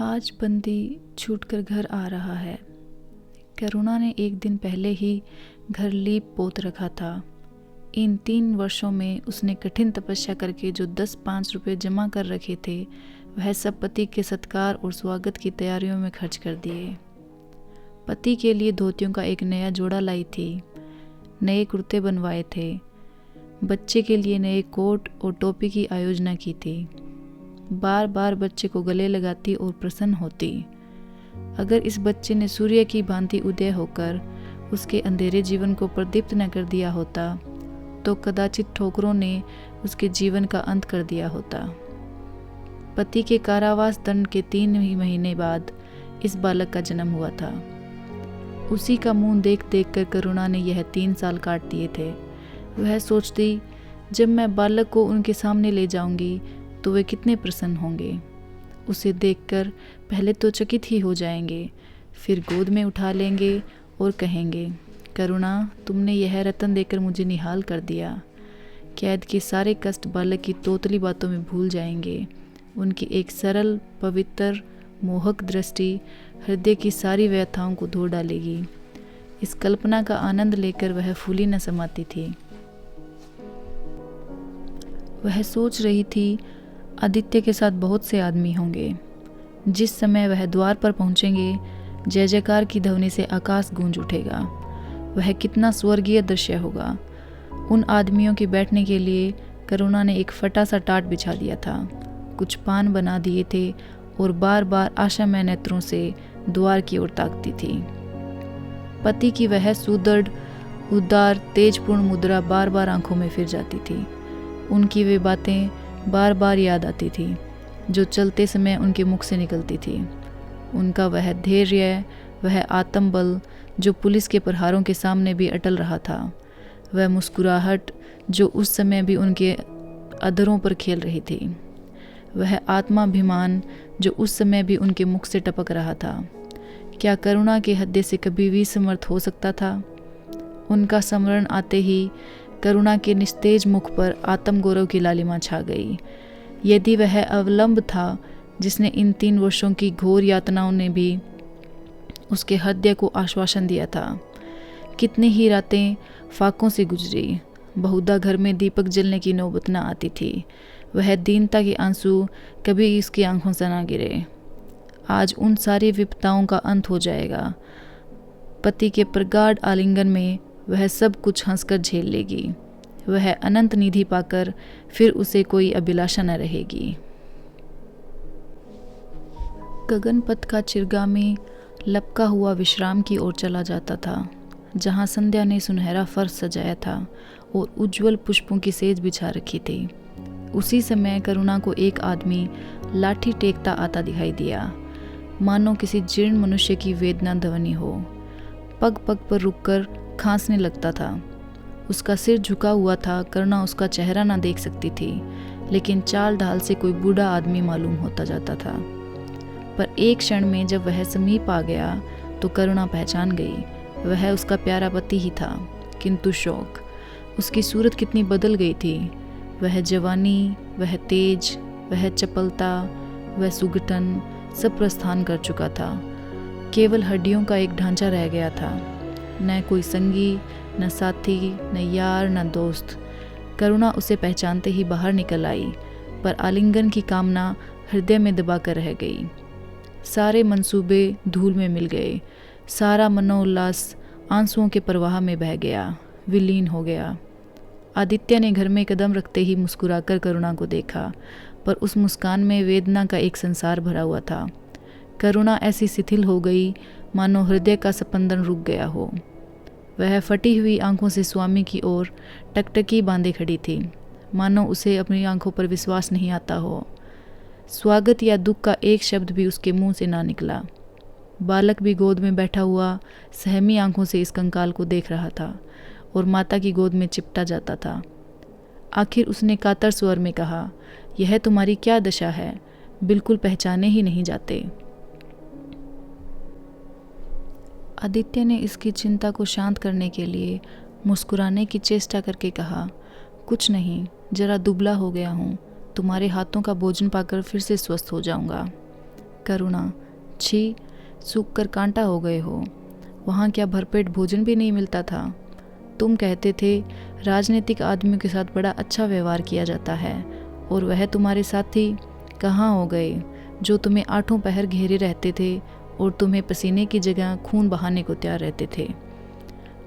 आज बंदी छूटकर घर आ रहा है। करुणा ने एक दिन पहले ही घर लीप पोत रखा था। इन 3 वर्षों में उसने कठिन तपस्या करके जो 10-5 रुपए जमा कर रखे थे, वह सब पति के सत्कार और स्वागत की तैयारियों में खर्च कर दिए। पति के लिए धोतियों का एक नया जोड़ा लाई थी, नए कुर्ते बनवाए थे, बच्चे के लिए नए कोट और टोपी की आयोजना की थी। बार बार बच्चे को गले लगाती और प्रसन्न होती। अगर इस बच्चे ने सूर्य की भांति उदय होकर उसके अंधेरे जीवन को प्रदीप्त न कर दिया होता, तो कदाचित ठोकरों ने उसके जीवन का अंत कर दिया होता। पति के कारावास दंड के 3 ही महीने बाद इस बालक का जन्म हुआ था। उसी का मुंह देख देख कर करुणा ने यह 3 साल काट दिए थे। वह सोचती, जब मैं बालक को उनके सामने ले जाऊंगी तो वे कितने प्रसन्न होंगे। उसे देखकर पहले तो चकित ही हो जाएंगे, फिर गोद में उठा लेंगे और कहेंगे, करुणा, तुमने यह रतन देकर मुझे निहाल कर दिया। कैद के सारे कष्ट बालक की तोतली बातों में भूल जाएंगे। उनकी एक सरल, पवित्र, मोहक दृष्टि हृदय की सारी व्यथाओं को धो डालेगी। इस कल्पना का आनंद लेकर वह फूली न समाती थी। वह सोच रही थी, आदित्य के साथ बहुत से आदमी होंगे। जिस समय वह द्वार पर पहुंचेंगे, जय जयकार की ध्वनि से आकाश गूंज उठेगा। वह कितना स्वर्गीय दृश्य होगा। उन आदमियों के बैठने के लिए करुणा ने एक फटा सा टाट बिछा दिया था, कुछ पान बना दिए थे और बार बार आशामय नेत्रों से द्वार की ओर ताकती थी। पति की वह सुदृढ़, उदार, तेजपूर्ण मुद्रा बार बार आंखों में फिर जाती थी। उनकी वे बातें बार बार याद आती थी जो चलते समय उनके मुख से निकलती थी। उनका वह धैर्य, वह आत्मबल जो पुलिस के प्रहारों के सामने भी अटल रहा था, वह मुस्कुराहट जो उस समय भी उनके अधरों पर खेल रही थी, वह आत्माभिमान जो उस समय भी उनके मुख से टपक रहा था। क्या करुणा के हृदय से कभी भी समर्थ हो सकता था? उनका स्मरण आते ही करुणा के निस्तेज मुख पर आत्मगौरव की लालिमा छा गई। यदि वह अवलंब था जिसने इन 3 वर्षों की घोर यातनाओं ने भी उसके हृदय को आश्वासन दिया था। कितनी ही रातें फाकों से गुजरी, बहुधा घर में दीपक जलने की नौबत न आती थी। वह दीनता के आंसू कभी इसकी आंखों से ना गिरे। आज उन सारी विपदाओं का अंत हो जाएगा। पति के प्रगाढ़ आलिंगन में वह सब कुछ हंसकर झेल लेगी। वह अनंत निधि पाकर फिर उसे कोई अभिलाषा न रहेगी। गगनपथ का चिरगामी लपका हुआ विश्राम की ओर चला जाता था, जहाँ संध्या ने सुनहरा फर्श सजाया था और उज्जवल पुष्पों की सेज बिछा रखी थी। उसी समय करुणा को एक आदमी लाठी टेकता आता दिखाई दिया, मानो किसी जीर्ण मनुष्य की वेदना ध्वनि हो। पग पग पर रुककर खांसने लगता था। उसका सिर झुका हुआ था। करुणा उसका चेहरा ना देख सकती थी, लेकिन चाल ढाल से कोई बूढ़ा आदमी मालूम होता जाता था। पर एक क्षण में जब वह समीप आ गया तो करुणा पहचान गई, वह उसका प्यारा पति ही था। किंतु शौक, उसकी सूरत कितनी बदल गई थी। वह जवानी, वह तेज, वह चपलता, वह सुगठन सब प्रस्थान कर चुका था। केवल हड्डियों का एक ढांचा रह गया था। न कोई संगी, न साथी, न यार, न दोस्त। करुणा उसे पहचानते ही बाहर निकल आई, पर आलिंगन की कामना हृदय में दबाकर रह गई। सारे मंसूबे धूल में मिल गए। सारा मनोल्लास आंसुओं के प्रवाह में बह गया, विलीन हो गया। आदित्य ने घर में कदम रखते ही मुस्कुराकर करुणा को देखा, पर उस मुस्कान में वेदना का एक संसार भरा हुआ था। करुणा ऐसी शिथिल हो गई मानो हृदय का स्पंदन रुक गया हो। वह फटी हुई आंखों से स्वामी की ओर टकटकी बांधे खड़ी थी, मानो उसे अपनी आंखों पर विश्वास नहीं आता हो। स्वागत या दुख का एक शब्द भी उसके मुंह से ना निकला। बालक भी गोद में बैठा हुआ सहमी आंखों से इस कंकाल को देख रहा था और माता की गोद में चिपटा जाता था। आखिर उसने कातर स्वर में कहा, यह तुम्हारी क्या दशा है? बिल्कुल पहचाने ही नहीं जाते। आदित्य ने इसकी चिंता को शांत करने के लिए मुस्कुराने की चेष्टा करके कहा, कुछ नहीं, जरा दुबला हो गया हूँ। तुम्हारे हाथों का भोजन पाकर फिर से स्वस्थ हो जाऊंगा। करुणा, छी, सूख कर कांटा हो गए हो। वहाँ क्या भरपेट भोजन भी नहीं मिलता था? तुम कहते थे राजनीतिक आदमियों के साथ बड़ा अच्छा व्यवहार किया जाता है, और वह तुम्हारे साथी कहाँ हो गए जो तुम्हें आठों पहर घेरे रहते थे और तुम्हें पसीने की जगह खून बहाने को तैयार रहते थे।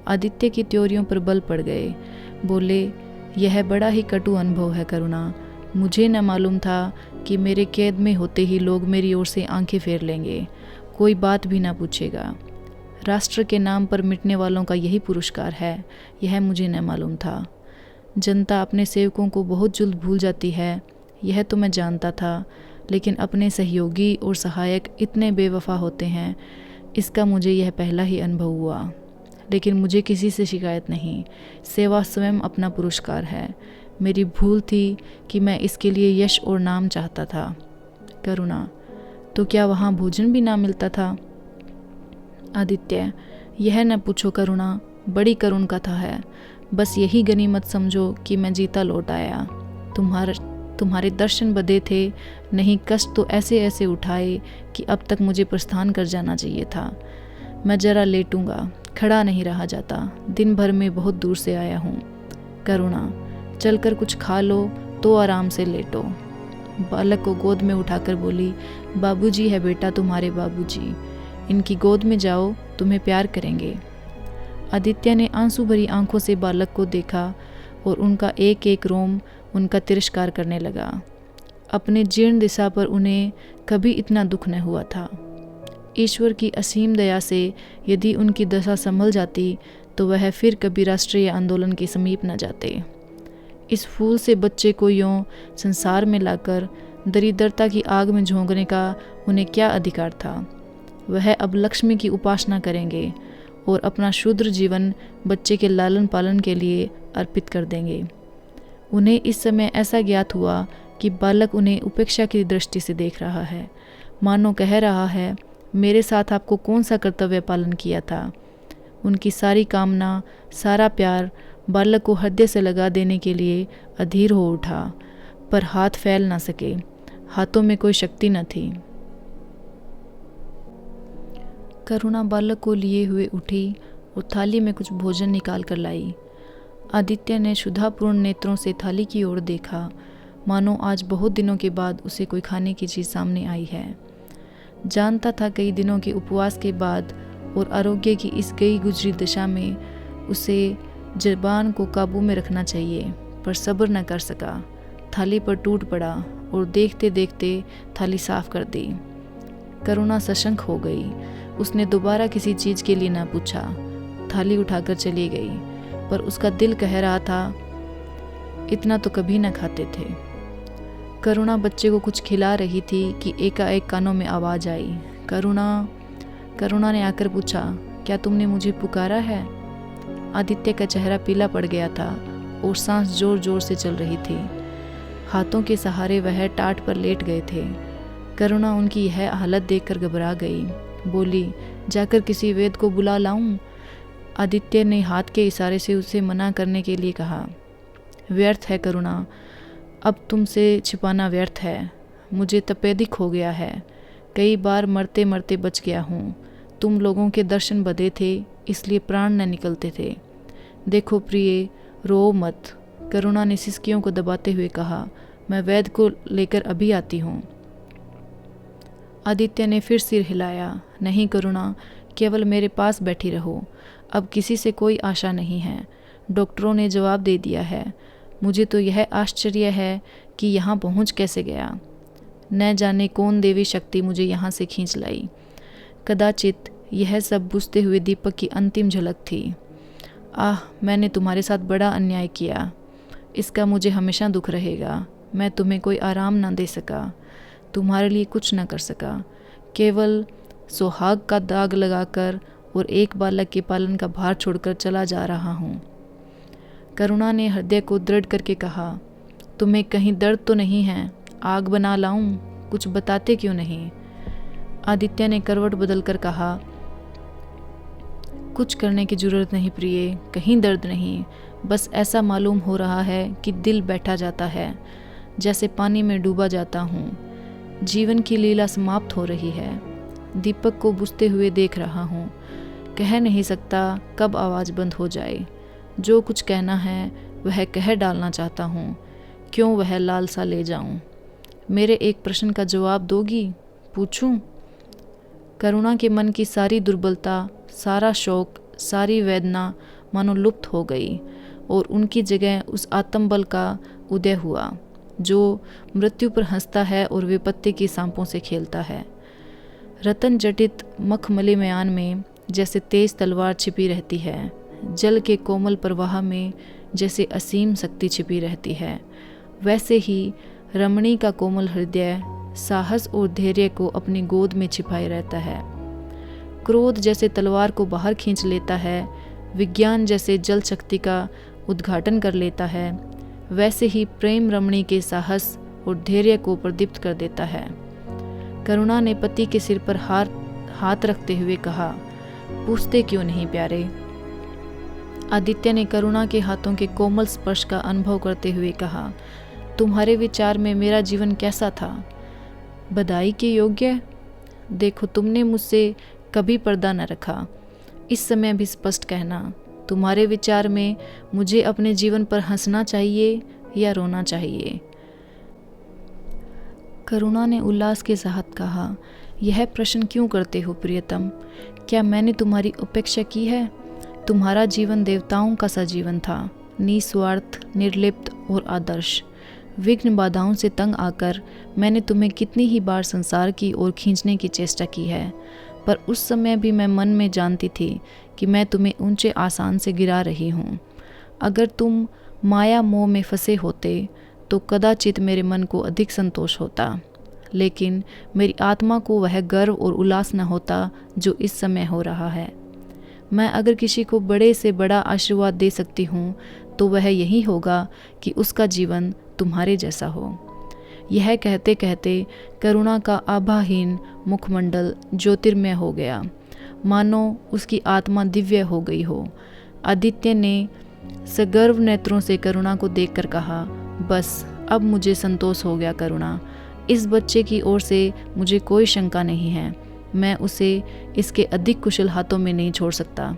आदित्य की त्योरियों पर बल पड़ गए। बोले, यह बड़ा ही कटु अनुभव है करुणा। मुझे न मालूम था कि मेरे कैद में होते ही लोग मेरी ओर से आंखें फेर लेंगे, कोई बात भी ना पूछेगा। राष्ट्र के नाम पर मिटने वालों का यही पुरस्कार है, यह मुझे न मालूम था। जनता अपने सेवकों को बहुत जल्द भूल जाती है, यह तो मैं जानता था, लेकिन अपने सहयोगी और सहायक इतने बेवफा होते हैं, इसका मुझे यह पहला ही अनुभव हुआ। लेकिन मुझे किसी से शिकायत नहीं, सेवा स्वयं अपना पुरस्कार है। मेरी भूल थी कि मैं इसके लिए यश और नाम चाहता था। करुणा, तो क्या वहाँ भोजन भी ना मिलता था? आदित्य, यह न पूछो करुणा, बड़ी करुण कथा है। बस यही गनीमत समझो कि मैं जीता लौट आया। तुम्हारे दर्शन बदे थे, नहीं कष्ट तो ऐसे ऐसे उठाए कि अब तक मुझे प्रस्थान कर जाना चाहिए था। मैं जरा लेटूंगा, खड़ा नहीं रहा जाता, दिन भर में बहुत दूर से आया हूँ। करुणा, चलकर कुछ खा लो तो आराम से लेटो। बालक को गोद में उठाकर बोली, बाबूजी है बेटा तुम्हारे बाबूजी, इनकी गोद में जाओ, तुम्हें प्यार करेंगे। आदित्य ने आंसू भरी आंखों से बालक को देखा और उनका एक एक रोम उनका तिरस्कार करने लगा। अपने जीर्ण दिशा पर उन्हें कभी इतना दुख न हुआ था। ईश्वर की असीम दया से यदि उनकी दशा संभल जाती तो वह फिर कभी राष्ट्रीय आंदोलन के समीप न जाते। इस फूल से बच्चे को यूं संसार में लाकर दरिद्रता की आग में झोंकने का उन्हें क्या अधिकार था? वह अब लक्ष्मी की उपासना करेंगे और अपना शूद्र जीवन बच्चे के लालन पालन के लिए अर्पित कर देंगे। उन्हें इस समय ऐसा ज्ञात हुआ कि बालक उन्हें उपेक्षा की दृष्टि से देख रहा है, मानो कह रहा है, मेरे साथ आपको कौन सा कर्तव्य पालन किया था? उनकी सारी कामना, सारा प्यार बालक को हृदय से लगा देने के लिए अधीर हो उठा, पर हाथ फैल न सके, हाथों में कोई शक्ति न थी। करुणा बालक को लिए हुए उठी और थाली में कुछ भोजन निकाल कर लाई। आदित्य ने क्षुधापूर्ण नेत्रों से थाली की ओर देखा, मानो आज बहुत दिनों के बाद उसे कोई खाने की चीज़ सामने आई है। जानता था कई दिनों के उपवास के बाद और आरोग्य की इस गई गुजरी दशा में उसे ज़बान को काबू में रखना चाहिए, पर सब्र न कर सका। थाली पर टूट पड़ा और देखते देखते थाली साफ कर दी। करुणा सशंक हो गई। उसने दोबारा किसी चीज़ के लिए न पूछा, थाली उठाकर चली गई, पर उसका दिल कह रहा था, इतना तो कभी न खाते थे। करुणा बच्चे को कुछ खिला रही थी कि एकाएक कानों में आवाज़ आई, करुणा ने आकर पूछा, क्या तुमने मुझे पुकारा है? आदित्य का चेहरा पीला पड़ गया था और सांस जोर जोर से चल रही थी। हाथों के सहारे वह टाट पर लेट गए थे। करुणा उनकी यह हालत देखकर घबरा गई। बोली, जाकर किसी वैद्य को बुला लाऊं? आदित्य ने हाथ के इशारे से उसे मना करने के लिए कहा। व्यर्थ है करुणा, अब तुमसे छिपाना व्यर्थ है। मुझे तपेदिक हो गया है, कई बार मरते मरते बच गया हूँ। तुम लोगों के दर्शन बदे थे, इसलिए प्राण न निकलते थे। देखो प्रिय, रो मत। करुणा ने सिसकियों को दबाते हुए कहा, मैं वैद्य को लेकर अभी आती हूँ। आदित्य ने फिर सिर हिलाया। नहीं करुणा, केवल मेरे पास बैठी रहो, अब किसी से कोई आशा नहीं है। डॉक्टरों ने जवाब दे दिया है। मुझे तो यह आश्चर्य है कि यहाँ पहुँच कैसे गया। न जाने कौन देवी शक्ति मुझे यहाँ से खींच लाई। कदाचित यह सब बुझते हुए दीपक की अंतिम झलक थी। आह, मैंने तुम्हारे साथ बड़ा अन्याय किया, इसका मुझे हमेशा दुख रहेगा। मैं तुम्हें कोई आराम न दे सका, तुम्हारे लिए कुछ न कर सका, केवल सुहाग का दाग लगाकर और एक बालक के पालन का भार छोड़कर चला जा रहा हूँ। करुणा ने हृदय को दृढ़ करके कहा, तुम्हें कहीं दर्द तो नहीं है? आग बना लाऊं? कुछ बताते क्यों नहीं? आदित्य ने करवट बदलकर कहा, कुछ करने की जरूरत नहीं प्रिय, कहीं दर्द नहीं, बस ऐसा मालूम हो रहा है कि दिल बैठा जाता है, जैसे पानी में डूबा जाता हूँ। जीवन की लीला समाप्त हो रही है। दीपक को बुझते हुए देख रहा हूँ। कह नहीं सकता कब आवाज़ बंद हो जाए। जो कुछ कहना है वह कह डालना चाहता हूँ। क्यों वह लालसा ले जाऊँ। मेरे एक प्रश्न का जवाब दोगी? पूछूं? करुणा के मन की सारी दुर्बलता, सारा शोक, सारी वेदना मानो लुप्त हो गई और उनकी जगह उस आत्मबल का उदय हुआ जो मृत्यु पर हंसता है और विपत्ति की सांपों से खेलता है। रतन जटित मखमली म्यान में जैसे तेज तलवार छिपी रहती है, जल के कोमल प्रवाह में जैसे असीम शक्ति छिपी रहती है, वैसे ही रमणी का कोमल हृदय साहस और धैर्य को अपनी गोद में छिपाए रहता है। क्रोध जैसे तलवार को बाहर खींच लेता है, विज्ञान जैसे जल शक्ति का उद्घाटन कर लेता है, वैसे ही प्रेम रमणी के साहस और धैर्य को प्रदीप्त कर देता है। करुणा ने पति के सिर पर हाथ रखते हुए कहा, पूछते क्यों नहीं प्यारे? आदित्य ने करुणा के हाथों के कोमल स्पर्श का अनुभव करते हुए कहा, तुम्हारे विचार में मेरा जीवन कैसा था? बधाई के योग्य? देखो, तुमने मुझसे कभी पर्दा न रखा। इस समय भी स्पष्ट कहना, तुम्हारे विचार में मुझे अपने जीवन पर हंसना चाहिए या रोना चाहिए? करुणा ने उल्लास के साथ कहा, यह प्रश्न क्यों करते हो प्रियतम? क्या मैंने तुम्हारी उपेक्षा की है? तुम्हारा जीवन देवताओं का सा जीवन था, निस्वार्थ, निर्लिप्त और आदर्श। विघ्न बाधाओं से तंग आकर मैंने तुम्हें कितनी ही बार संसार की ओर खींचने की चेष्टा की है, पर उस समय भी मैं मन में जानती थी कि मैं तुम्हें ऊंचे आसान से गिरा रही हूँ। अगर तुम माया मोह में फंसे होते तो कदाचित मेरे मन को अधिक संतोष होता, लेकिन मेरी आत्मा को वह गर्व और उल्लास न होता जो इस समय हो रहा है। मैं अगर किसी को बड़े से बड़ा आशीर्वाद दे सकती हूँ तो वह यही होगा कि उसका जीवन तुम्हारे जैसा हो। यह कहते कहते करुणा का आभाहीन मुखमंडल ज्योतिर्मय हो गया, मानो उसकी आत्मा दिव्य हो गई हो। आदित्य ने सगर्व नेत्रों से करुणा को देखकर कहा, बस अब मुझे संतोष हो गया करुणा। इस बच्चे की ओर से मुझे कोई शंका नहीं है। मैं उसे इसके अधिक कुशल हाथों में नहीं छोड़ सकता।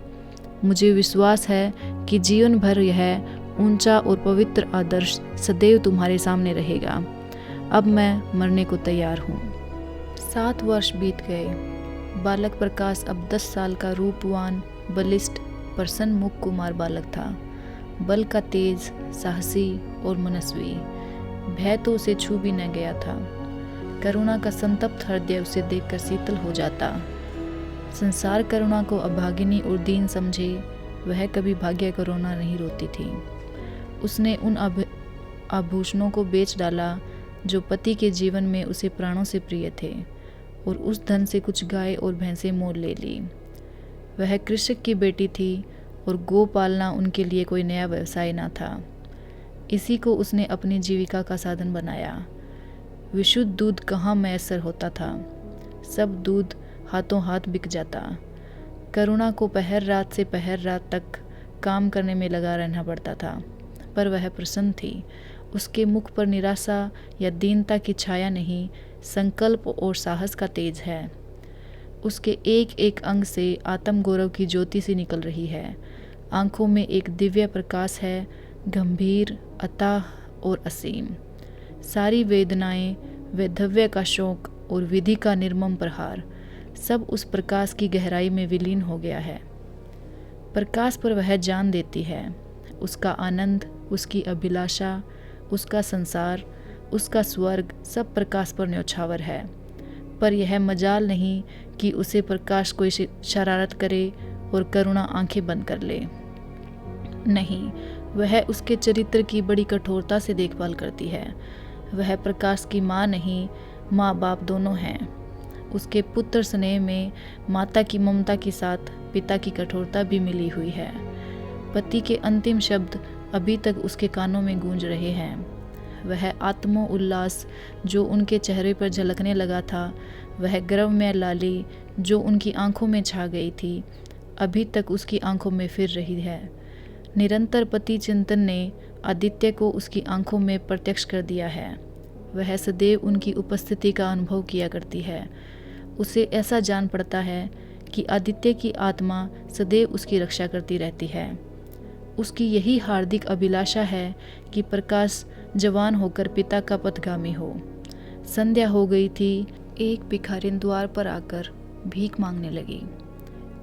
मुझे विश्वास है कि जीवन भर यह ऊंचा और पवित्र आदर्श सदैव तुम्हारे सामने रहेगा। अब मैं मरने को तैयार हूँ। 7 वर्ष बीत गए। बालक प्रकाश अब 10 साल का रूपवान, बलिष्ठ, प्रसन्न मुख कुमार बालक था। बल का तेज, साहसी और मनस्वी। भय तो उसे छू भी न गया था। करुणा का संतप्त हृदय उसे देखकर शीतल हो जाता। संसार करुणा को अभागिनी और दीन समझे, वह कभी भाग्य को रोना नहीं रोती थी। उसने उन आभूषणों को बेच डाला जो पति के जीवन में उसे प्राणों से प्रिय थे, और उस धन से कुछ गाय और भैंसें मोल ले ली। वह कृषक की बेटी थी और गौ पालना उनके लिए कोई नया व्यवसाय न था। इसी को उसने अपनी जीविका का साधन बनाया। विशुद्ध दूध कहाँ मैसर होता था, सब दूध हाथों हाथ बिक जाता। करुणा को पहर रात से पहर रात तक काम करने में लगा रहना पड़ता था, पर वह प्रसन्न थी। उसके मुख पर निराशा या दीनता की छाया नहीं, संकल्प और साहस का तेज है। उसके एक एक अंग से आत्मगौरव की ज्योति सी निकल रही है। आंखों में एक दिव्य प्रकाश है, गंभीर, अथाह और असीम। सारी वेदनाएं, वैधव्य का शौक और विधि का निर्मम प्रहार, सब उस प्रकाश की गहराई में विलीन हो गया है। प्रकाश पर वह जान देती है। उसका आनंद, उसकी अभिलाषा, उसका संसार, उसका स्वर्ग सब प्रकाश पर न्यौछावर है। पर यह मजाल नहीं कि उसे प्रकाश कोई शरारत करे और करुणा आंखें बंद कर ले। नहीं, वह उसके चरित्र की बड़ी कठोरता से देखभाल करती है। वह प्रकाश की माँ नहीं, माँ बाप दोनों हैं। उसके पुत्र स्नेह में माता की ममता के साथ पिता की कठोरता भी मिली हुई है। पति के अंतिम शब्द अभी तक उसके कानों में गूंज रहे हैं। वह आत्मो उल्लास जो उनके चेहरे पर झलकने लगा था, वह गर्वमय लाली जो उनकी आंखों में छा गई थी, अभी तक उसकी आंखों में फिर रही है। निरंतर पति चिंतन ने आदित्य को उसकी आंखों में प्रत्यक्ष कर दिया है। वह सदैव उनकी उपस्थिति का अनुभव किया करती है। उसे ऐसा जान पड़ता है कि आदित्य की आत्मा सदैव उसकी रक्षा करती रहती है। उसकी यही हार्दिक अभिलाषा है कि प्रकाश जवान होकर पिता का पथगामी हो। संध्या हो गई थी। एक भिखारिन द्वार पर आकर भीख मांगने लगी।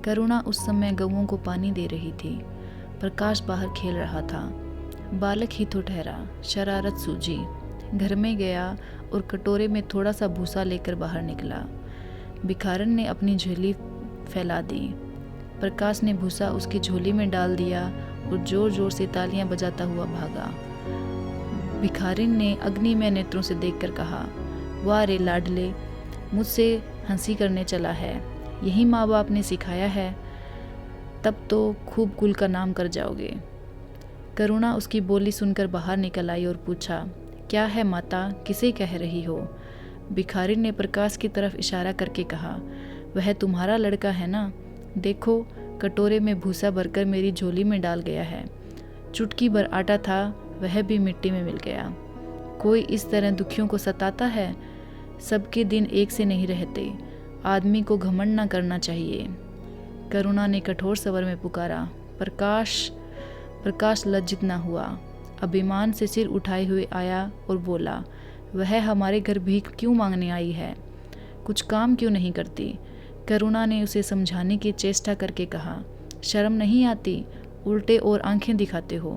करुणा उस समय गऊओं को पानी दे रही थी। प्रकाश बाहर खेल रहा था। बालक ही तो ठहरा, शरारत सूझी। घर में गया और कटोरे में थोड़ा सा भूसा लेकर बाहर निकला। भिखारन ने अपनी झोली फैला दी। प्रकाश ने भूसा उसकी झोली में डाल दिया और जोर जोर से तालियां बजाता हुआ भागा। भिखारिन ने अग्निमय नेत्रों से देखकर कहा, वाह रे लाडले, मुझसे हंसी करने चला है। यही माँ बाप ने सिखाया है, तब तो खूब कुल का नाम कर जाओगे। करुणा उसकी बोली सुनकर बाहर निकल आई और पूछा, क्या है माता, किसे कह रही हो? भिखारिन ने प्रकाश की तरफ इशारा करके कहा, वह तुम्हारा लड़का है ना? देखो, कटोरे में भूसा भरकर मेरी झोली में डाल गया है। चुटकी भर आटा था, वह भी मिट्टी में मिल गया। कोई इस तरह दुखियों को सताता है? सबके दिन एक से नहीं रहते। आदमी को घमंड न करना चाहिए। करुणा ने कठोर स्वर में पुकारा। प्रकाश लज्जित न हुआ। अभिमान से सिर उठाए हुए आया और बोला, वह हमारे घर भीख क्यों मांगने आई है? कुछ काम क्यों नहीं करती? करुणा ने उसे समझाने की चेष्टा करके कहा, शर्म नहीं आती? उल्टे और आंखें दिखाते हो।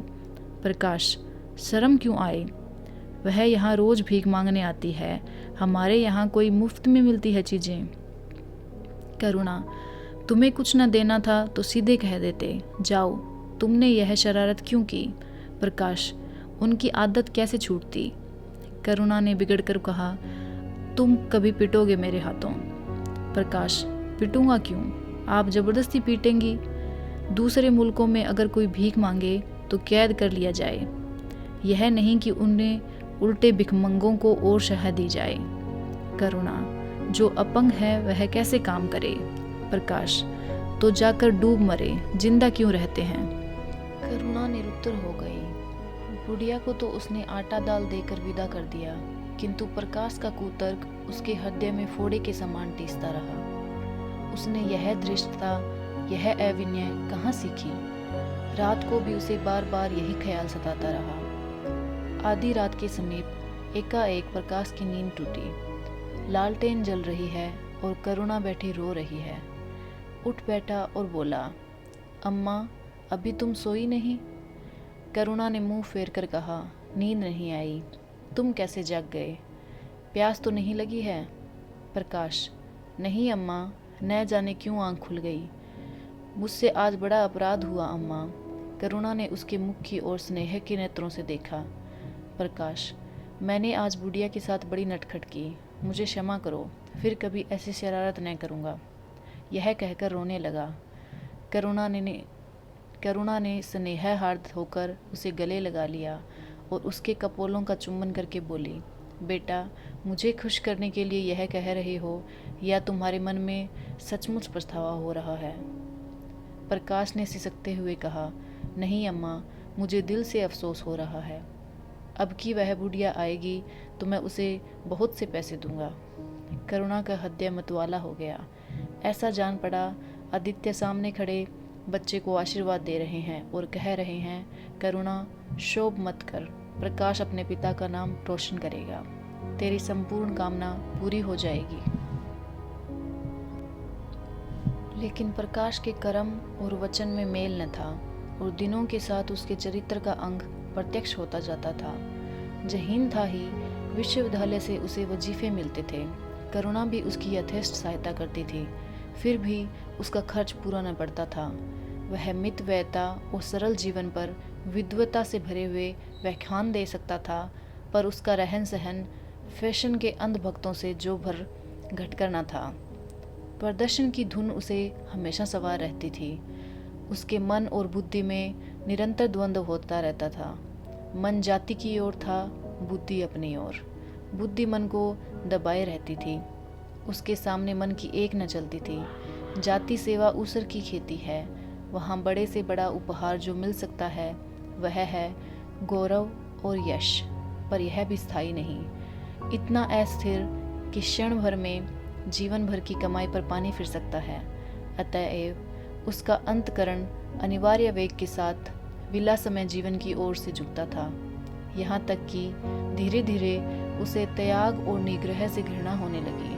प्रकाश, शर्म क्यों आए? वह यहाँ रोज भीख मांगने आती है। हमारे यहाँ कोई मुफ्त में मिलती है चीज़ें। करुणा, तुम्हें कुछ न देना था तो सीधे कह देते, जाओ। तुमने यह शरारत क्यों की? प्रकाश, उनकी आदत कैसे छूटती? करुणा ने बिगड़कर कहा, तुम कभी पिटोगे मेरे हाथों? प्रकाश, पिटूंगा क्यों? आप जबरदस्ती पीटेंगी। दूसरे मुल्कों में अगर कोई भीख मांगे तो कैद कर लिया जाए। यह नहीं कि उन्हें उल्टे भिखमंगों को और शह दी जाए। करुणा, जो अपंग है वह कैसे काम करे? प्रकाश, तो जाकर डूब मरे, जिंदा क्यों रहते हैं? करुणा निरुत्तर हो गई। बुढ़िया को तो उसने आटा दाल देकर विदा कर दिया, किंतु प्रकाश का कुतर्क उसके हृदय में फोड़े के समान टीसता रहा। उसने यह धृष्टता, यह अविनय कहाँ सीखी? रात को भी उसे बार बार यही ख्याल सताता रहा। आधी रात के समीप एकाएक प्रकाश की नींद टूटी। लालटेन जल रही है और करुणा बैठी रो रही है। उठ बैठा और बोला, अम्मा, अभी तुम सोई नहीं? करुणा ने मुंह फेर कर कहा, नींद नहीं आई। तुम कैसे जाग गए? प्यास तो नहीं लगी है? प्रकाश, नहीं अम्मा, न जाने क्यों आंख खुल गई। मुझसे आज बड़ा अपराध हुआ अम्मा। करुणा ने उसके मुख की ओर स्नेह के नेत्रों से देखा। प्रकाश, मैंने आज बुढ़िया के साथ बड़ी नटखट की, मुझे क्षमा करो, फिर कभी ऐसी शरारत न करूँगा। यह कहकर रोने लगा। करुणा ने स्नेहार्द होकर उसे गले लगा लिया और उसके कपोलों का चुम्बन करके बोली, बेटा, मुझे खुश करने के लिए यह कह रहे हो या तुम्हारे मन में सचमुच पछतावा हो रहा है? प्रकाश ने सिसकते हुए कहा, नहीं अम्मा, मुझे दिल से अफसोस हो रहा है। अब की वह बुढ़िया आएगी तो मैं उसे बहुत से पैसे दूंगा। करुणा का हृदय मतवाला हो गया। ऐसा जान पड़ा आदित्य सामने खड़े बच्चे को आशीर्वाद दे रहे हैं और कह रहे हैं, करुणा, शोभ मत कर, प्रकाश अपने पिता का नाम रोशन करेगा, तेरी संपूर्ण कामना पूरी हो जाएगी। लेकिन प्रकाश के कर्म और वचन में मेल न था और दिनों के साथ उसके चरित्र का अंग प्रत्यक्ष होता जाता था। जहीन था ही विश्वविद्यालय से उसे वजीफे मिलते थे। करुणा भी उसकी यथेष्ट सहायता करती थी, फिर भी उसका खर्च पूरा न पड़ता था। वह मितव्ययता और सरल जीवन पर विद्वता से भरे हुए व्याख्यान दे सकता था, पर उसका रहन सहन फैशन के अंधभक्तों से जो भर घटकर न था। प्रदर्शन की धुन उसे हमेशा सवार रहती थी। उसके मन और बुद्धि में निरंतर द्वंद्व होता रहता था। मन जाति की ओर था, बुद्धि अपनी ओर। बुद्धि मन को दबाए रहती थी। उसके सामने मन की एक न चलती थी। जाति सेवा ऊसर की खेती है। वहाँ बड़े से बड़ा उपहार जो मिल सकता है वह है गौरव और यश, पर यह भी स्थायी नहीं। इतना अस्थिर कि क्षण भर में जीवन भर की कमाई पर पानी फिर सकता है। अतएव उसका अंतकरण अनिवार्य वेग के साथ विलासमय जीवन की ओर से झुकता था, यहाँ तक कि धीरे धीरे उसे त्याग और निग्रह से घृणा होने लगी।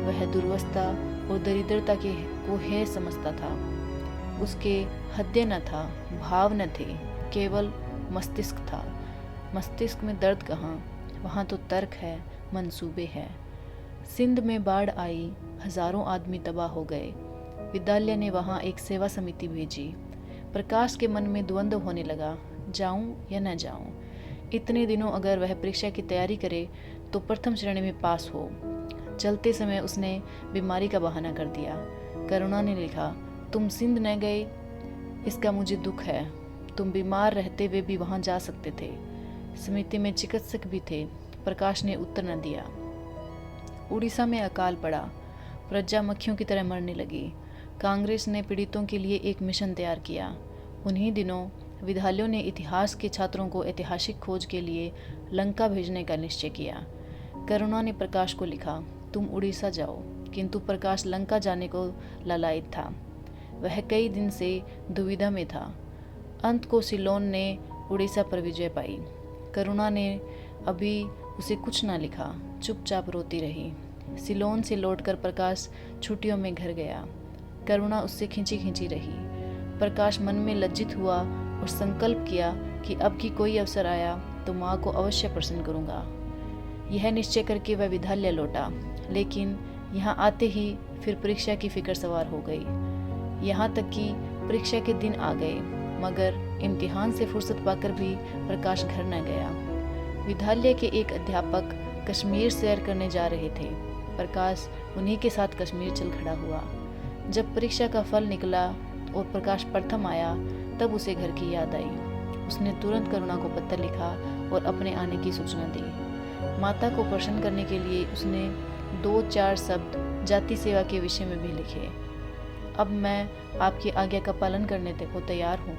वह दुर्वस्था और दरिद्रता को हेय समझता था। उसके हृदय न था, भाव न थे, केवल मस्तिष्क था। मस्तिष्क में दर्द कहाँ, वहाँ तो तर्क है, मंसूबे हैं। सिंध में बाढ़ आई, हजारों आदमी तबाह हो गए। विद्यालय ने वहाँ एक सेवा समिति भेजी। प्रकाश के मन में द्वंद्व होने लगा, जाऊं या न जाऊं। इतने दिनों अगर वह परीक्षा की तैयारी करे तो प्रथम श्रेणी में पास हो। चलते समय उसने बीमारी का बहाना कर दिया। करुणा ने लिखा, तुम सिंध न गए, इसका मुझे दुख है। तुम बीमार रहते हुए भी वहां जा सकते थे। समिति में चिकित्सक भी थे। प्रकाश ने उत्तर न दिया। उड़ीसा में अकाल पड़ा। प्रजा मक्खियों की तरह मरने लगी। कांग्रेस ने पीड़ितों के लिए एक मिशन तैयार किया। उन्हीं दिनों विद्यालयों ने इतिहास के छात्रों को ऐतिहासिक खोज के लिए लंका भेजने का निश्चय किया। करुणा ने प्रकाश को लिखा, तुम उड़ीसा जाओ, किंतु प्रकाश लंका जाने को लालायित था। वह कई दिन से दुविधा में था। अंत को सिलोन ने उड़ीसा पर विजय पाई। करुणा ने अभी उसे कुछ न लिखा, चुपचाप रोती रही। सिलोन से लौटकर प्रकाश छुट्टियों में घर गया। करुणा उससे खींची खींची रही। प्रकाश मन में लज्जित हुआ और संकल्प किया कि अब की कोई अवसर आया तो माँ को अवश्य प्रसन्न करूँगा। यह निश्चय करके वह विद्यालय लौटा, लेकिन यहाँ आते ही फिर परीक्षा की फिक्र सवार हो गई। यहाँ तक कि परीक्षा के दिन आ गए, मगर इम्तिहान से फुर्सत पाकर भी प्रकाश घर न गया। विद्यालय के एक अध्यापक कश्मीर सैर करने जा रहे थे। प्रकाश उन्हीं के साथ कश्मीर चल खड़ा हुआ। जब परीक्षा का फल निकला और प्रकाश प्रथम आया, तब उसे घर की याद आई। उसने तुरंत करुणा को पत्र लिखा और अपने आने की सूचना दी। माता को प्रसन्न करने के लिए उसने 2-4 शब्द जाति सेवा के विषय में भी लिखे। अब मैं आपकी आज्ञा का पालन करने को तैयार हूँ।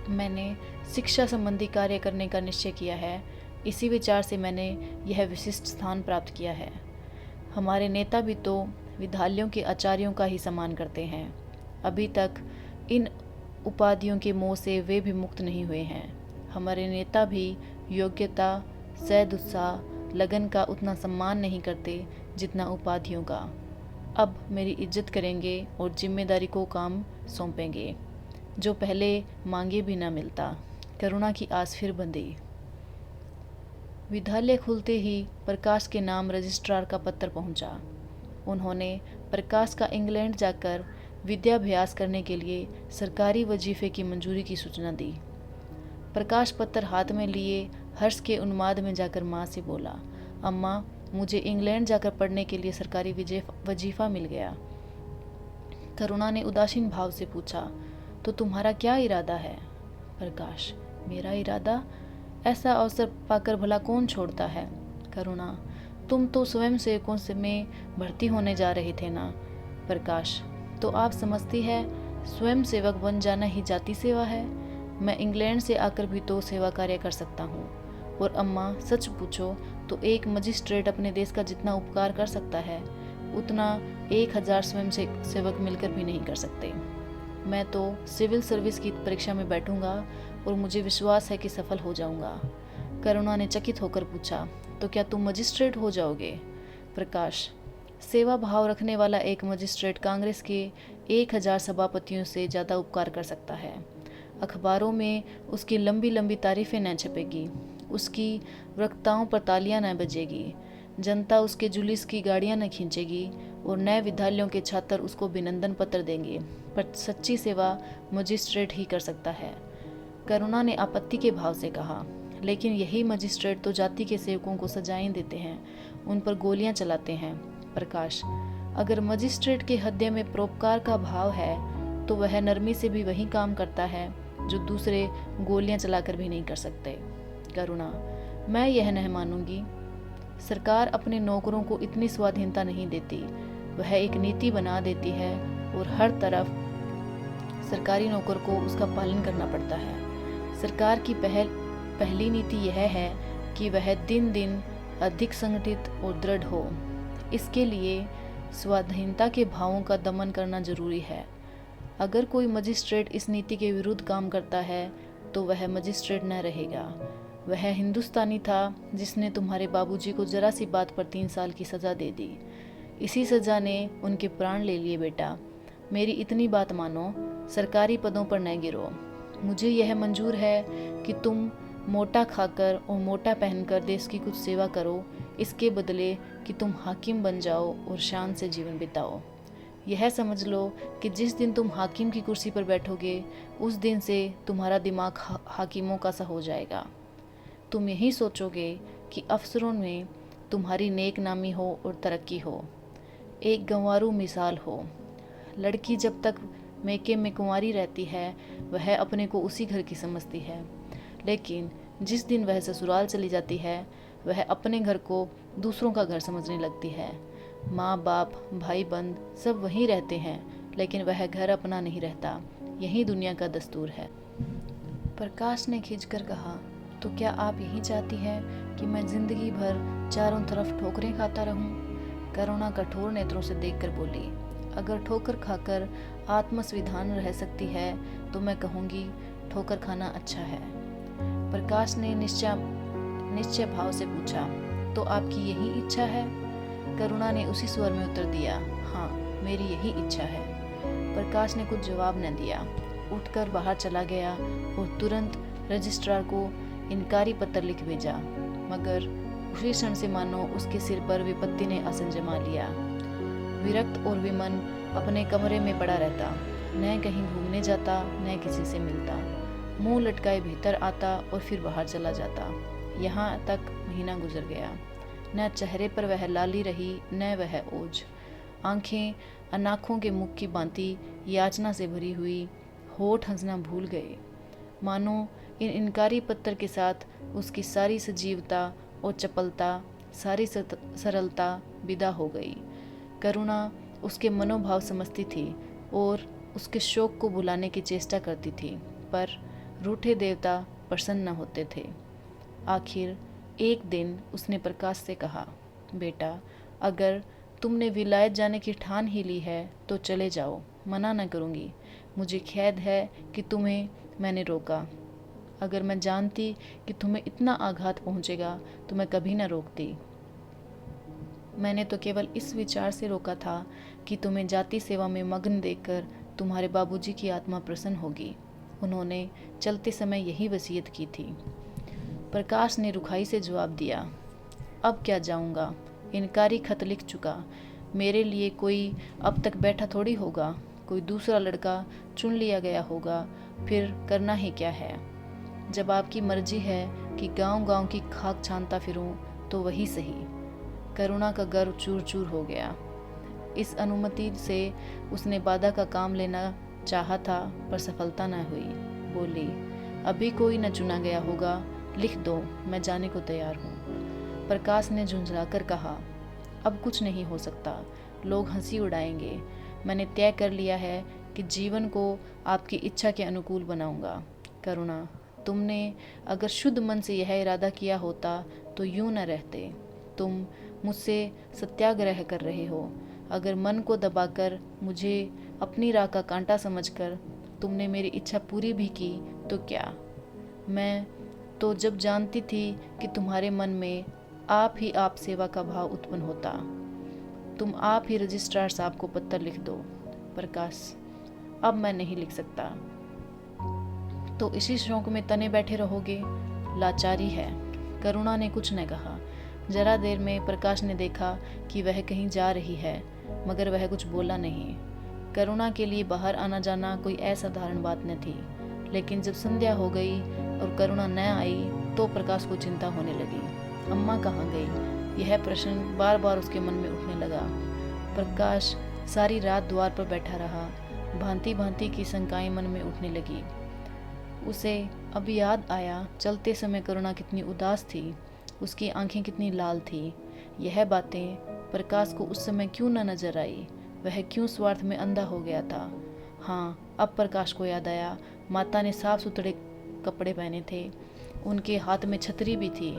मैंने शिक्षा संबंधी कार्य करने का निश्चय किया है। इसी विचार से मैंने यह विशिष्ट स्थान प्राप्त किया है। हमारे नेता भी तो विद्यालयों के आचार्यों का ही सम्मान करते हैं। अभी तक इन उपाधियों के मोह से वे भी मुक्त नहीं हुए हैं। हमारे नेता भी योग्यता, सदुत्साह, लगन का उतना सम्मान नहीं करते जितना उपाधियों का। अब मेरी इज्जत करेंगे और जिम्मेदारी को काम सौंपेंगे, जो पहले मांगे भी न मिलता। करुणा की आस फिर बंधी। विद्यालय खुलते ही प्रकाश के नाम रजिस्ट्रार का पत्र पहुंचा। उन्होंने प्रकाश का इंग्लैंड जाकर विद्याभ्यास करने के लिए सरकारी वजीफे की मंजूरी की सूचना दी। प्रकाश पत्र हाथ में लिए हर्ष के उन्माद में जाकर माँ से बोला, अम्मा, मुझे इंग्लैंड जाकर पढ़ने के लिए सरकारी वजीफा मिल गया। करुणा ने उदासीन भाव से पूछा, तो तुम्हारा क्या इरादा है? प्रकाश, मेरा इरादा? ऐसा अवसर पाकर भला कौन छोड़ता है? करुणा, तुम तो स्वयं सेवकों से में भर्ती होने जा रहे थे ना? प्रकाश, तो आप समझती है स्वयं सेवक बन जाना ही जाति सेवा है। मैं इंग्लैंड से आकर भी तो सेवा कार्य कर सकता हूँ। और अम्मा, सच पूछो तो एक मजिस्ट्रेट अपने देश का जितना उपकार कर सकता है, उतना 1000 स्वयं सेवक मिलकर भी नहीं कर सकते। मैं तो सिविल सर्विस की परीक्षा में बैठूंगा और मुझे विश्वास है कि सफल हो जाऊंगा। करुणा ने चकित होकर पूछा, तो क्या तुम मजिस्ट्रेट हो जाओगे? प्रकाश, सेवा भाव रखने वाला एक मजिस्ट्रेट कांग्रेस के 1000 सभापतियों से ज़्यादा उपकार कर सकता है। अखबारों में उसकी लंबी लंबी तारीफें न छपेगी, उसकी वक्ताओं पर तालियां न बजेगी, जनता उसके जुलूस की गाड़ियां न खींचेगी और नए विद्यालयों के छात्र उसको अभिनंदन पत्र देंगे। पर सच्ची सेवा मजिस्ट्रेट ही कर सकता है। करुणा ने आपत्ति के भाव से कहा, लेकिन यही मजिस्ट्रेट तो जाति के सेवकों को सजाएं देते हैं, उन पर गोलियां चलाते हैं। प्रकाश, अगर मजिस्ट्रेट के हृदय में परोपकार का भाव है तो वह नरमी से भी वही काम करता है जो दूसरे गोलियां चलाकर भी नहीं कर सकते। करुणा, मैं यह नहीं मानूंगी। सरकार अपने नौकरों को इतनी स्वाधीनता नहीं देती, वह एक नीति बना देती है और हर तरफ सरकारी नौकर को उसका पालन करना पड़ता है। सरकार की पहली नीति यह है कि वह दिन दिन अधिक संगठित और दृढ़ हो। इसके लिए स्वाधीनता के भावों का दमन करना जरूरी है। अगर कोई मजिस्ट्रेट इस नीति के विरुद्ध काम करता है तो वह मजिस्ट्रेट न रहेगा। वह हिंदुस्तानी था जिसने तुम्हारे बाबूजी को जरा सी बात पर 3 साल की सज़ा दे दी। इसी सज़ा ने उनके प्राण ले लिए। बेटा, मेरी इतनी बात मानो, सरकारी पदों पर न गिरो। मुझे यह मंजूर है कि तुम मोटा खाकर और मोटा पहनकर देश की कुछ सेवा करो, इसके बदले कि तुम हाकिम बन जाओ और शान से जीवन बिताओ। यह समझ लो कि जिस दिन तुम हाकिम की कुर्सी पर बैठोगे उस दिन से तुम्हारा दिमाग हाकिमों का सा हो जाएगा। तुम यही सोचोगे कि अफसरों में तुम्हारी नेक नामी हो और तरक्की हो। एक गंवारू मिसाल हो। लड़की जब तक मैके में कुंवारी रहती है वह अपने को उसी घर की समझती है, लेकिन जिस दिन वह ससुराल चली जाती है वह अपने घर को दूसरों का घर समझने लगती है। माँ बाप भाई बंद सब वहीं रहते हैं, लेकिन वह घर अपना नहीं रहता। यही दुनिया का दस्तूर है। प्रकाश ने खींचकर कहा, तो क्या आप यही चाहती हैं कि मैं जिंदगी भर चारों तरफ ठोकरें खाता रहूं? करुणा कठोर नेत्रों से देखकर बोली, अगर ठोकर खाकर आत्मसंविधान रह सकती है तो मैं कहूँगी ठोकर खाना अच्छा है। प्रकाश ने निश्चय भाव से पूछा, तो आपकी यही इच्छा है? करुणा ने उसी स्वर में उत्तर दिया, हाँ, मेरी यही इच्छा है। प्रकाश ने कुछ जवाब न दिया, उठकर बाहर चला गया और तुरंत रजिस्ट्रार को इनकारी पत्र लिख भेजा। मगर उसी क्षण से मानो उसके सिर पर विपत्ति ने आसन जमा लिया। विरक्त और विमन अपने कमरे में पड़ा रहता, न कहीं घूमने जाता न किसी से मिलता। मुंह लटकाए भीतर आता और फिर बाहर चला जाता। यहाँ तक महीना गुजर गया। न चेहरे पर वह लाली रही न वह ओज। आंखें अनाखों के मुख की भांति याचना से भरी हुई, होठ हंसना भूल गए। मानो इन इनकारी पत्थर के साथ उसकी सारी सजीवता और चपलता, सारी सरलता विदा हो गई। करुणा उसके मनोभाव समझती थी और उसके शोक को भुलाने की चेष्टा करती थी, पर रूठे देवता प्रसन्न न होते थे। आखिर एक दिन उसने प्रकाश से कहा, बेटा, अगर तुमने विलायत जाने की ठान ही ली है तो चले जाओ, मना न करूँगी। मुझे खेद है कि तुम्हें मैंने रोका। अगर मैं जानती कि तुम्हें इतना आघात पहुँचेगा तो मैं कभी न रोकती। मैंने तो केवल इस विचार से रोका था कि तुम्हें जाति सेवा में मग्न देखकर तुम्हारे बाबूजी की आत्मा प्रसन्न होगी। उन्होंने चलते समय यही वसीयत की थी। प्रकाश ने रुखाई से जवाब दिया, अब क्या जाऊंगा, इनकारी खत लिख चुका। मेरे लिए कोई अब तक बैठा थोड़ी होगा, कोई दूसरा लड़का चुन लिया गया होगा, फिर करना ही क्या है। जब आपकी मर्जी है कि गांव-गांव की खाक छानता फिरूं तो वही सही। करुणा का गर्व चूर चूर हो गया। इस अनुमति से उसने बादा का काम लेना चाहा था, पर सफलता न हुई। बोली, अभी कोई न चुना गया होगा, लिख दो, मैं जाने को तैयार हूँ। प्रकाश ने झुंझलाकर कहा, अब कुछ नहीं हो सकता, लोग हंसी उड़ाएंगे। मैंने तय कर लिया है कि जीवन को आपकी इच्छा के अनुकूल बनाऊंगा। करुणा, तुमने अगर शुद्ध मन से यह इरादा किया होता तो यूं न रहते। तुम मुझसे सत्याग्रह कर रहे हो। अगर मन को दबाकर मुझे अपनी राह का कांटा समझकर तुमने मेरी इच्छा पूरी भी की तो क्या? मैं तो जब जानती थी कि तुम्हारे मन में आप सेवा का भाव उत्पन्न होता। तुम आप ही रजिस्ट्रार साहब को पत्र लिख दो। प्रकाश, अब मैं नहीं लिख सकता। तो इसी शौक में तने बैठे रहोगे? लाचारी है। करुणा ने कुछ न कहा। जरा देर में प्रकाश ने देखा कि वह कहीं जा रही है, मगर वह कुछ बोला नहीं। करुणा के लिए बाहर आना जाना कोई असाधारण बात न थी, लेकिन जब संध्या हो गई और करुणा न आई तो प्रकाश को चिंता होने लगी। अम्मा कहाँ गई? यह प्रश्न बार बार उसके मन में उठने लगा। प्रकाश सारी रात द्वार पर बैठा रहा। भांति भांति की शंकाएं मन में उठने लगी। उसे अब याद आया, चलते समय करुणा कितनी उदास थी, उसकी आंखें कितनी लाल थी। यह बातें प्रकाश को उस समय क्यों न नजर आई? वह क्यों स्वार्थ में अंधा हो गया था? हाँ, अब प्रकाश को याद आया, माता ने साफ सुथरे कपड़े पहने थे, उनके हाथ में छतरी भी थी।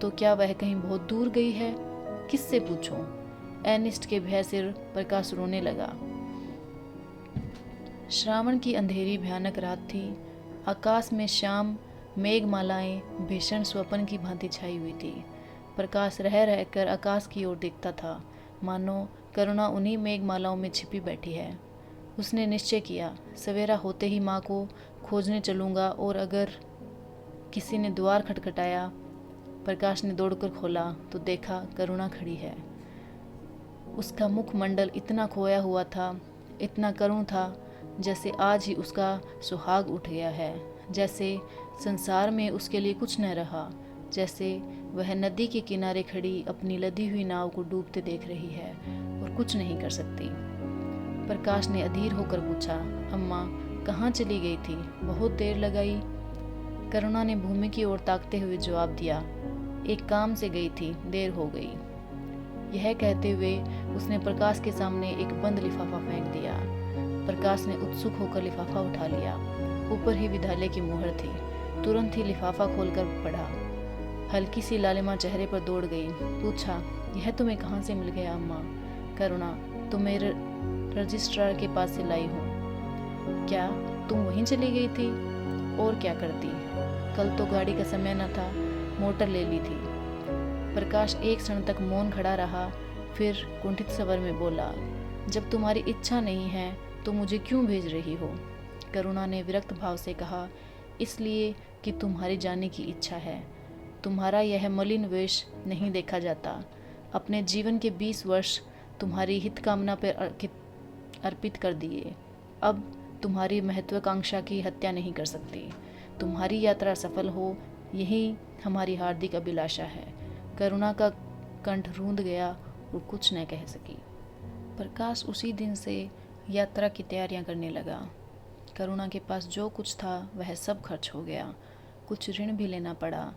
तो क्या वह कहीं बहुत दूर गई है? किससे पूछूं? एर्नेस्ट के भय से प्रकाश रोने लगा। श्रावण की अंधेरी भयानक रात थी। आकाश में शाम मेघमालाएं भीषण स्वप्न की भांति छाई हुई थी। प्रकाश रह रहकर आकाश की ओर देखता था, मानो करुणा उन्हीं मेघमालाओं में छिपी बैठी है। उसने निश्चय किया, सवेरा होते ही माँ को खोजने चलूँगा, और अगर किसी ने द्वार खटखटाया। प्रकाश ने दौड़कर खोला तो देखा करुणा खड़ी है। उसका मुखमंडल इतना खोया हुआ था, इतना करुण था, जैसे आज ही उसका सुहाग उठ गया है, जैसे संसार में उसके लिए कुछ न रहा, जैसे वह नदी के किनारे खड़ी अपनी लदी हुई नाव को डूबते देख रही है और कुछ नहीं कर सकती। प्रकाश ने अधीर होकर पूछा, अम्मा कहाँ चली गई थी? बहुत देर लगाई। करुणा ने भूमि की ओर ताकते हुए जवाब दिया, एक काम से गई थी, देर हो गई। यह कहते हुए उसने प्रकाश के सामने एक बंद लिफाफा फेंक दिया। प्रकाश ने उत्सुक होकर लिफाफा उठा लिया। ऊपर ही विद्यालय की मुहर थी। तुरंत ही लिफाफा खोलकर पढ़ा। हल्की सी लालिमा चेहरे पर दौड़ गई। पूछा, यह तुम्हें कहाँ से मिल गया अम्मा? करुणा, तुम्हें रजिस्ट्रार के पास से लाई हूँ। क्या तुम वहीं चली गई थी? और क्या करती? कल तो गाड़ी का समय न था, मोटर ले ली थी। प्रकाश एक क्षण तक मौन खड़ा रहा, फिर कुंठित स्वर में बोला, जब तुम्हारी इच्छा नहीं है तो मुझे क्यों भेज रही हो? करुणा ने विरक्त भाव से कहा, इसलिए कि तुम्हारी जाने की इच्छा है। तुम्हारा यह मलिन वेश नहीं देखा जाता। अपने जीवन के 20 वर्ष तुम्हारी हितकामना पर अर्पित कर दिए। अब तुम्हारी महत्वाकांक्षा की हत्या नहीं कर सकती। तुम्हारी यात्रा सफल हो, यही हमारी हार्दिक अभिलाषा है। करुणा का कंठ रूंध गया और कुछ न कह सकी। प्रकाश उसी दिन से यात्रा की तैयारियां करने लगा। करुणा के पास जो कुछ था वह सब खर्च हो गया। कुछ ऋण भी लेना पड़ा।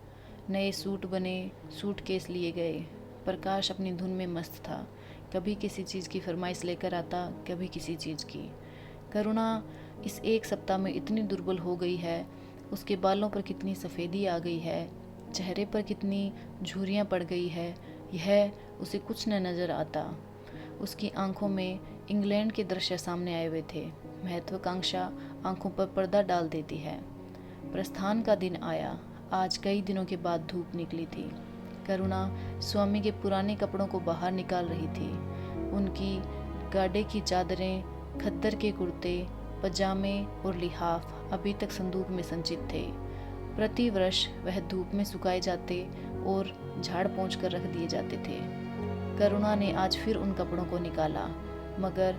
नए सूट बने, सूटकेस लिए गए। प्रकाश अपनी धुन में मस्त था। कभी किसी चीज़ की फरमाइश लेकर आता, कभी किसी चीज़ की। करुणा इस एक सप्ताह में इतनी दुर्बल हो गई है। उसके बालों पर कितनी सफ़ेदी आ गई है, चेहरे पर कितनी झुर्रियाँ पड़ गई है, यह उसे कुछ न नज़र आता। उसकी आंखों में इंग्लैंड के दृश्य सामने आए हुए थे। महत्वाकांक्षा आंखों पर पर्दा डाल देती है। प्रस्थान का दिन आया। आज कई दिनों के बाद धूप निकली थी। करुणा स्वामी के पुराने कपड़ों को बाहर निकाल रही थी। उनकी गाढ़े की चादरें, खद्दर के कुर्ते, पजामे और लिहाफ अभी तक संदूक में संचित थे। प्रति वर्ष वह धूप में सुखाए जाते और झाड़ पोंछ कर रख दिए जाते थे। करुणा ने आज फिर उन कपड़ों को निकाला, मगर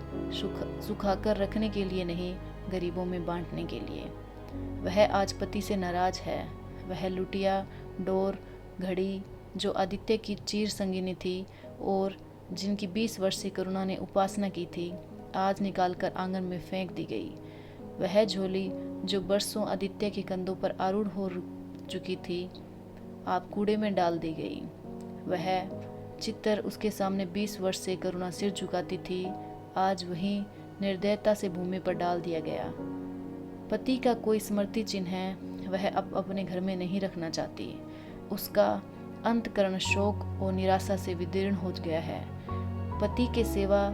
सुखाकर रखने के लिए नहीं, गरीबों में बांटने के लिए। वह आज पति से नाराज है। वह लुटिया, डोर, घड़ी जो आदित्य की चीर संगिनी थी और जिनकी 20 वर्ष से करुणा ने उपासना की थी, आज निकालकर आंगन में फेंक दी गई। वह झोली जो बरसों आदित्य के कंधों पर आरूढ़ हो चुकी थी, आप कूड़े में डाल दी गई। वह चित्र उसके सामने 20 वर्ष से करुणा सिर झुकाती थी, आज वहीं निर्दयता से भूमि पर डाल दिया गया। पति का कोई स्मृति चिन्ह वह अब अपने घर में नहीं रखना चाहती। उसका अंतकरण शोक और निराशा से विदीर्ण हो गया है। पति के सेवा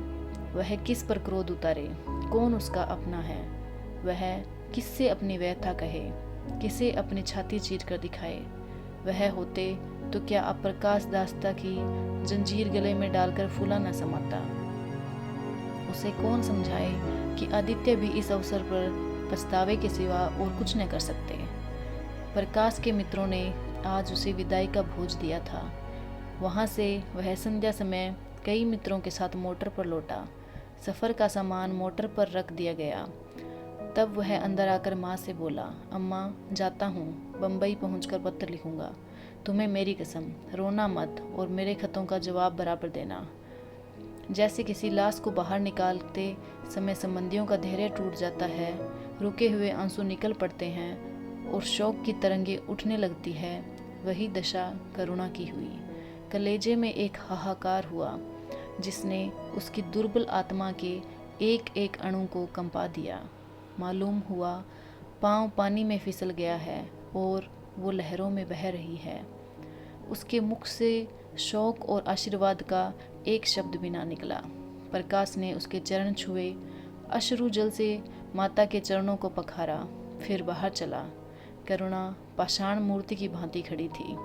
वह किस पर क्रोध उतारे? कौन उसका अपना है? वह किससे अपनी व्यथा कहे, किसे अपनी छाती चीर कर दिखाए? वह होते तो क्या अब प्रकाश दास्ता की जंजीर गले में डालकर फूला न समाता? उसे कौन समझाए कि आदित्य भी इस अवसर पर पछतावे के सिवा और कुछ न कर सकते। प्रकाश के मित्रों ने आज उसे विदाई का भोज दिया था। वहाँ से वह संध्या समय कई मित्रों के साथ मोटर पर लौटा। सफ़र का सामान मोटर पर रख दिया गया। तब वह अंदर आकर माँ से बोला, अम्मा जाता हूँ, बम्बई पहुँचकर पत्र लिखूँगा। तुम्हें मेरी कसम, रोना मत और मेरे खतों का जवाब बराबर देना। जैसे किसी लाश को बाहर निकालते समय संबंधियों का धैर्य टूट जाता है, रुके हुए आंसू निकल पड़ते हैं और शोक की तरंगें उठने लगती है, वही दशा करुणा की हुई। कलेजे में एक हाहाकार हुआ जिसने उसकी दुर्बल आत्मा के एक एक अणु को कंपा दिया। मालूम हुआ पाँव पानी में फिसल गया है और वो लहरों में बह रही है। उसके मुख से शौक और आशीर्वाद का एक शब्द भी ना निकला। प्रकाश ने उसके चरण छुए, अश्रु जल से माता के चरणों को पखारा, फिर बाहर चला। करुणा पाषाण मूर्ति की भांति खड़ी थी।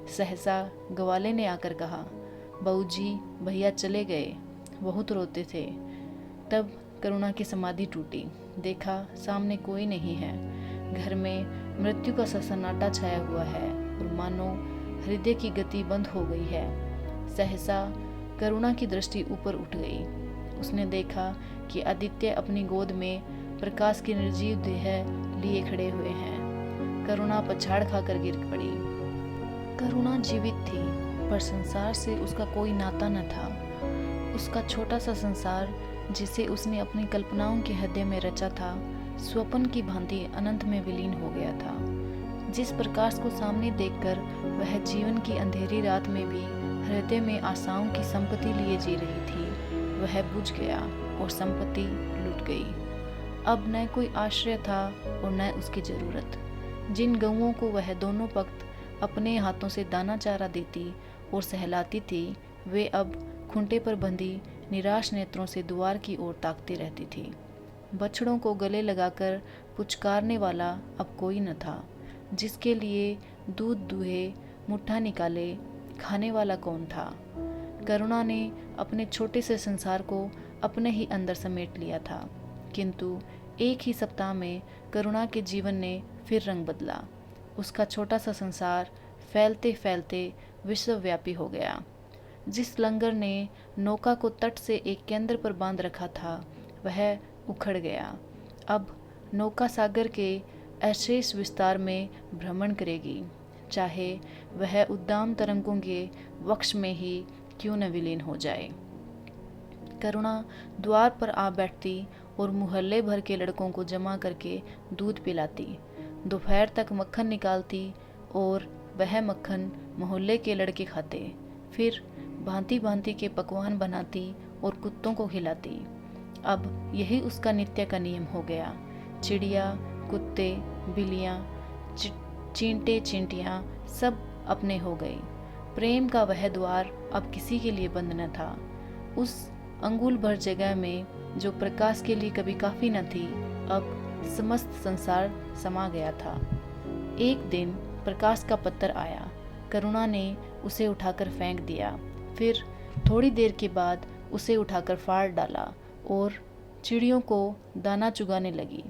सहसा ग्वाले ने आकर कहा, बाबूजी भैया चले गए, बहुत रोते थे। तब करुणा की समाधि टूटी। देखा सामने कोई नहीं है। घर में मृत्यु का सा सन्नाटा छाया हुआ है और मानो हृदय की गति बंद हो गई है। सहसा करुणा की दृष्टि ऊपर उठ गई। उसने देखा कि आदित्य अपनी गोद में प्रकाश की निर्जीव देह लिए खड़े हुए हैं। करुणा पछाड़ खाकर गिर पड़ी। करुणा जीवित थी, पर संसार से उसका कोई नाता न था। उसका छोटा सा संसार, जिसे उसने अपनी कल्पनाओं के हृदय में रचा था, स्वप्न की भांति अनंत में विलीन हो गया था। जिस प्रकाश को सामने देखकर वह जीवन की अंधेरी रात में भी हृदय में आशाओं की संपत्ति लिए जी रही थी, वह बुझ गया और संपत्ति लुट गई। अब न कोई आश्रय था और न उसकी जरूरत। जिन गऊओं को वह दोनों वक्त अपने हाथों से दाना चारा देती और सहलाती थी, वे अब खूंटे पर बंधी निराश नेत्रों से द्वार की ओर ताकती रहती थी। बछड़ों को गले लगाकर पुचकारने वाला अब कोई न था। जिसके लिए दूध दूहे मुट्ठा निकाले खाने वाला कौन था। करुणा ने अपने छोटे से संसार को अपने ही अंदर समेट लिया था, किंतु एक ही सप्ताह में करुणा के जीवन ने फिर रंग बदला। उसका छोटा सा संसार फैलते फैलते विश्वव्यापी हो गया। जिस लंगर ने नौका को तट से एक केंद्र पर बांध रखा था, वह उखड़ गया। अब नौका सागर के अशेष विस्तार में भ्रमण करेगी, चाहे वह उद्दाम तरंगों के वक्ष में ही क्यों न विलीन हो जाए। करुणा द्वार पर आ बैठती और मोहल्ले भर के लड़कों को जमा करके दूध पिलाती। दोपहर तक मक्खन निकालती और वह मक्खन मोहल्ले के लड़के खाते। फिर भांति भांति के पकवान बनाती और कुत्तों को खिलाती। अब यही उसका नित्य का नियम हो गया। चिड़िया, कुत्ते, बिल्लियाँ, चींटे चींटियाँ सब अपने हो गई। प्रेम का वह द्वार अब किसी के लिए बंद न था। उस अंगुल भर जगह में जो प्रकाश के लिए कभी काफी न थी, अब समस्त संसार समा गया था। एक दिन प्रकाश का पत्र आया। करुणा ने उसे उठाकर फेंक दिया। फिर थोड़ी देर के बाद उसे उठाकर फाड़ डाला और चिड़ियों को दाना चुगाने लगी।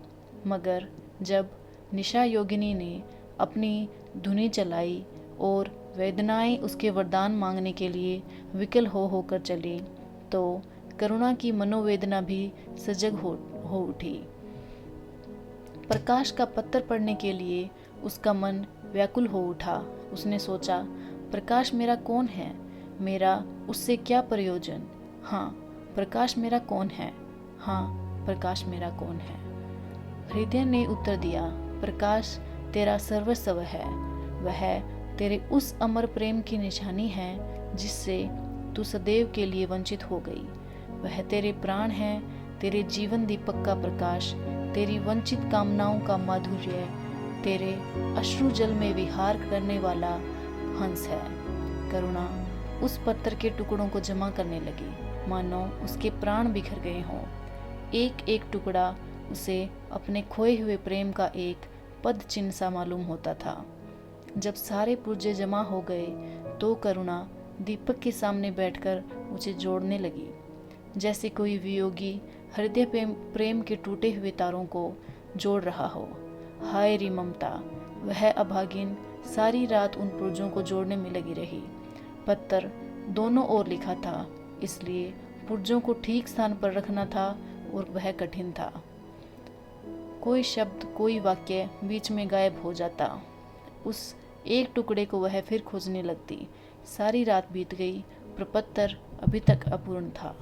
मगर जब निशा योगिनी ने अपनी धुनी चलाई और वेदनाएं उसके वरदान मांगने के लिए विकल हो होकर चली, तो करुणा की मनोवेदना भी सजग हो उठी। प्रकाश का पत्र पढ़ने के लिए उसका मन व्याकुल हो उठा। उसने सोचा, प्रकाश मेरा कौन है? मेरा उससे क्या प्रयोजन? हाँ, प्रकाश मेरा कौन है? हाँ, प्रकाश मेरा कौन है? हृदय ने उत्तर दिया, प्रकाश तेरा सर्वस्व है। वह तेरे उस अमर प्रेम की निशानी है जिससे तू सदैव के लिए वंचित हो गई। वह तेरे प्राण है, तेरे जीवन दीपक का प्रकाश, तेरी वंचित कामनाओं का माधुर्य, तेरे अश्रु जल में विहार करने वाला हंस है। करुणा उस पत्थर के टुकड़ों को जमा करने लगी, मानो उसके प्राण बिखर गए हों। एक एक टुकड़ा उसे अपने खोए हुए प्रेम का एक पद चिन्ह सा मालूम होता था। जब सारे पुर्जे जमा हो गए तो करुणा दीपक के सामने बैठकर उसे जोड़ने लगी, जैसे कोई वियोगी हृदय प्रेम के टूटे हुए तारों को जोड़ रहा हो। हाय री ममता! वह अभागिन सारी रात उन पुर्जों को जोड़ने में लगी रही। पत्थर दोनों ओर लिखा था, इसलिए पुर्जों को ठीक स्थान पर रखना था और वह कठिन था। कोई शब्द, कोई वाक्य बीच में गायब हो जाता। उस एक टुकड़े को वह फिर खोजने लगती। सारी रात बीत गई पर पत्थर अभी तक अपूर्ण था।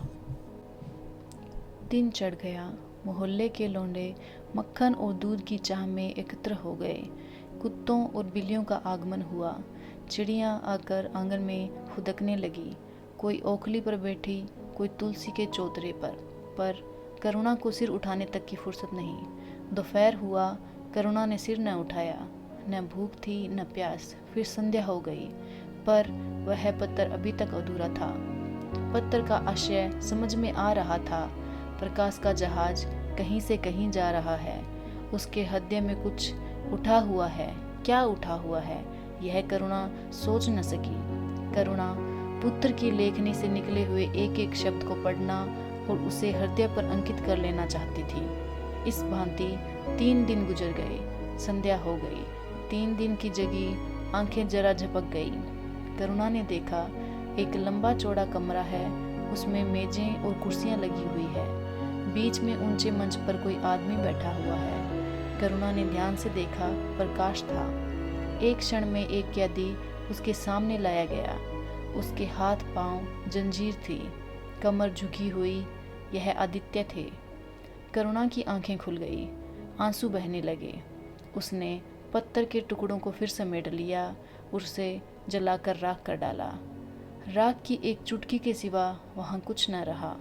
दिन चढ़ गया। मोहल्ले के लौंडे मक्खन और दूध की चाह में एकत्र हो गए। कुत्तों और बिल्लियों का आगमन हुआ। चिड़ियाँ आकर आंगन में फुदकने लगी। कोई ओखली पर बैठी, कोई तुलसी के चौतरे पर करुणा को सिर उठाने तक की फुर्सत नहीं। दोपहर हुआ, करुणा ने सिर न उठाया। न भूख थी न प्यास। फिर संध्या हो गई। पर वह पत्र अभी तक अधूरा था। पत्र का आशय समझ में आ रहा था। प्रकाश का जहाज कहीं से कहीं जा रहा है। उसके हृदय में कुछ उठा हुआ है। क्या उठा हुआ है, यह करुणा सोच न सकी। करुणा पुत्र की लेखनी से निकले हुए एक एक शब्द को पढ़ना और उसे हृदय पर अंकित कर लेना चाहती थी। इस भांति 3 दिन गुजर गए। संध्या हो गई। 3 दिन की जगी आंखें जरा झपक गई। करुणा ने देखा एक लंबा चौड़ा कमरा है। उसमें मेजें और कुर्सियां लगी हुई है। बीच में ऊंचे मंच पर कोई आदमी बैठा हुआ है। करुणा ने ध्यान से देखा, प्रकाश था। एक क्षण में एक कैदी उसके सामने लाया गया। उसके हाथ पांव जंजीर थी, कमर झुकी हुई। यह आदित्य थे। करुणा की आंखें खुल गई, आंसू बहने लगे। उसने पत्थर के टुकड़ों को फिर समेट लिया, उसे जलाकर राख कर डाला। राख की एक चुटकी के सिवा वहाँ कुछ न रहा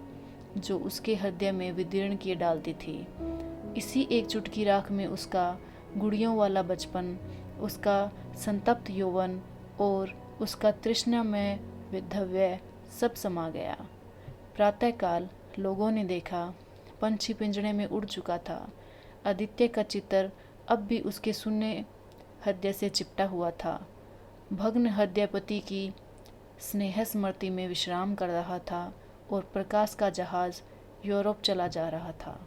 जो उसके हृदय में विदीर्ण किए डालती थी। इसी एक चुटकी राख में उसका गुड़ियों वाला बचपन, उसका संतप्त यौवन और उसका तृष्णामय विधव्य सब समा गया। प्रातःकाल लोगों ने देखा, पंछी पिंजड़े में उड़ चुका था। आदित्य का चित्र अब भी उसके शून्य हृदय से चिपटा हुआ था। भग्न हृदयपति की स्नेह स्मृति में विश्राम कर रहा था और प्रकाश का जहाज यूरोप चला जा रहा था।